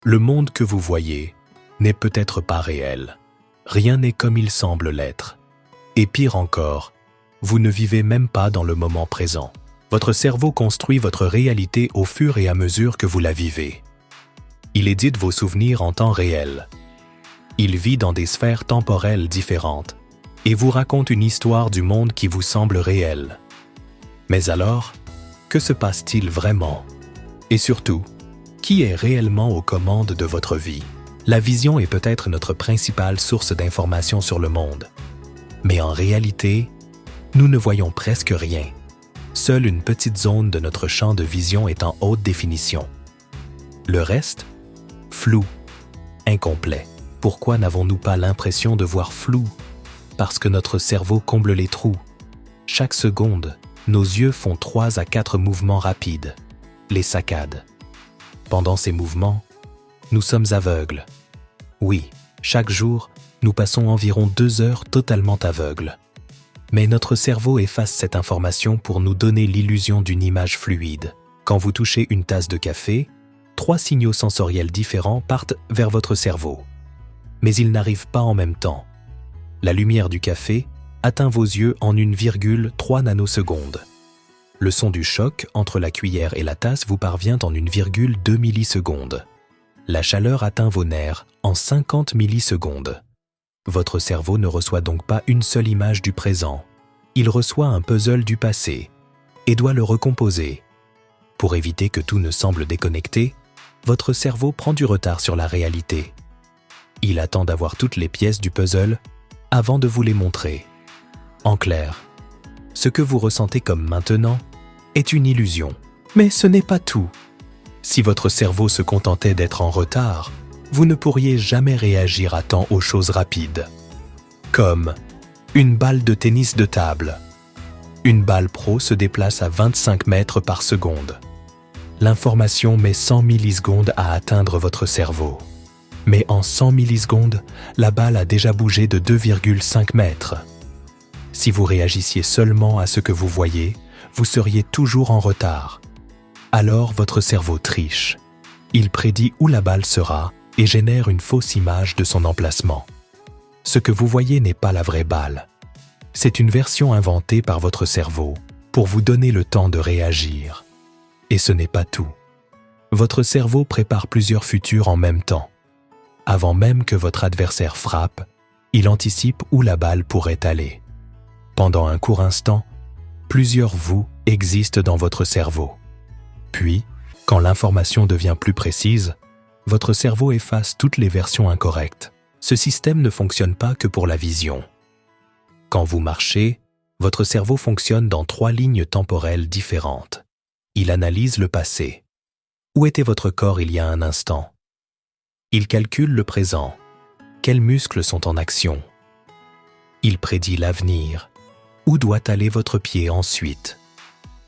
Le monde que vous voyez n'est peut-être pas réel. Rien n'est comme il semble l'être. Et pire encore, vous ne vivez même pas dans le moment présent. Votre cerveau construit votre réalité au fur et à mesure que vous la vivez. Il édite vos souvenirs en temps réel. Il vit dans des sphères temporelles différentes et vous raconte une histoire du monde qui vous semble réelle. Mais alors, que se passe-t-il vraiment? Et surtout, qui est réellement aux commandes de votre vie? La vision est peut-être notre principale source d'information sur le monde. Mais en réalité, nous ne voyons presque rien. Seule une petite zone de notre champ de vision est en haute définition. Le reste, flou, incomplet. Pourquoi n'avons-nous pas l'impression de voir flou? Parce que notre cerveau comble les trous. Chaque seconde, nos yeux font 3 à 4 mouvements rapides, les saccades. Pendant ces mouvements, nous sommes aveugles. Oui, chaque jour, nous passons environ 2 heures totalement aveugles. Mais notre cerveau efface cette information pour nous donner l'illusion d'une image fluide. Quand vous touchez une tasse de café, 3 signaux sensoriels différents partent vers votre cerveau. Mais ils n'arrivent pas en même temps. La lumière du café atteint vos yeux en 1,3 nanosecondes. Le son du choc entre la cuillère et la tasse vous parvient en 1,2 millisecondes. La chaleur atteint vos nerfs en 50 millisecondes. Votre cerveau ne reçoit donc pas une seule image du présent. Il reçoit un puzzle du passé et doit le recomposer. Pour éviter que tout ne semble déconnecté, votre cerveau prend du retard sur la réalité. Il attend d'avoir toutes les pièces du puzzle avant de vous les montrer. En clair, ce que vous ressentez comme maintenant est une illusion. Mais ce n'est pas tout. Si votre cerveau se contentait d'être en retard, vous ne pourriez jamais réagir à temps aux choses rapides. Comme une balle de tennis de table. Une balle pro se déplace à 25 mètres par seconde. L'information met 100 millisecondes à atteindre votre cerveau. Mais en 100 millisecondes, la balle a déjà bougé de 2,5 mètres. Si vous réagissiez seulement à ce que vous voyez, vous seriez toujours en retard. Alors votre cerveau triche. Il prédit où la balle sera et génère une fausse image de son emplacement. Ce que vous voyez n'est pas la vraie balle. C'est une version inventée par votre cerveau pour vous donner le temps de réagir. Et ce n'est pas tout. Votre cerveau prépare plusieurs futurs en même temps. Avant même que votre adversaire frappe, il anticipe où la balle pourrait aller. Pendant un court instant, plusieurs vous existent dans votre cerveau. Puis, quand l'information devient plus précise, votre cerveau efface toutes les versions incorrectes. Ce système ne fonctionne pas que pour la vision. Quand vous marchez, votre cerveau fonctionne dans 3 lignes temporelles différentes. Il analyse le passé. Où était votre corps il y a un instant? Il calcule le présent. Quels muscles sont en action? Il prédit l'avenir. Où doit aller votre pied ensuite?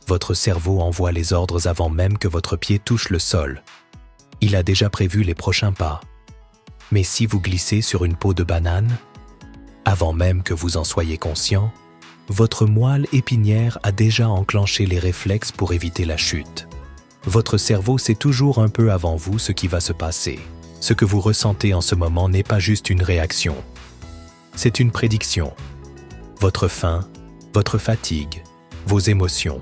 Votre cerveau envoie les ordres avant même que votre pied touche le sol. Il a déjà prévu les prochains pas. Mais si vous glissez sur une peau de banane, avant même que vous en soyez conscient, votre moelle épinière a déjà enclenché les réflexes pour éviter la chute. Votre cerveau sait toujours un peu avant vous ce qui va se passer. Ce que vous ressentez en ce moment n'est pas juste une réaction. C'est une prédiction. Votre faim, votre fatigue, vos émotions.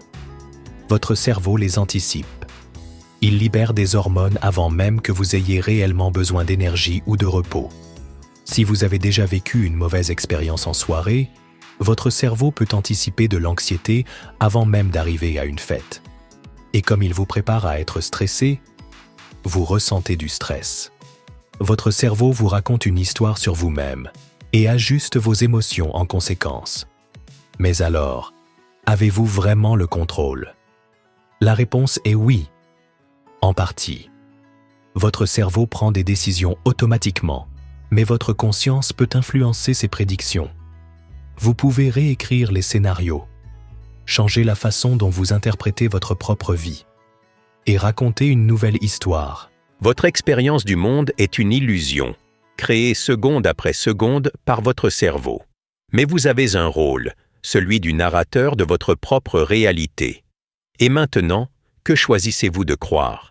Votre cerveau les anticipe. Il libère des hormones avant même que vous ayez réellement besoin d'énergie ou de repos. Si vous avez déjà vécu une mauvaise expérience en soirée, votre cerveau peut anticiper de l'anxiété avant même d'arriver à une fête. Et comme il vous prépare à être stressé, vous ressentez du stress. Votre cerveau vous raconte une histoire sur vous-même et ajuste vos émotions en conséquence. Mais alors, avez-vous vraiment le contrôle? La réponse est oui, en partie. Votre cerveau prend des décisions automatiquement, mais votre conscience peut influencer ses prédictions. Vous pouvez réécrire les scénarios, changer la façon dont vous interprétez votre propre vie et raconter une nouvelle histoire. Votre expérience du monde est une illusion, créée seconde après seconde par votre cerveau. Mais vous avez un rôle, celui du narrateur de votre propre réalité. Et maintenant, que choisissez-vous de croire?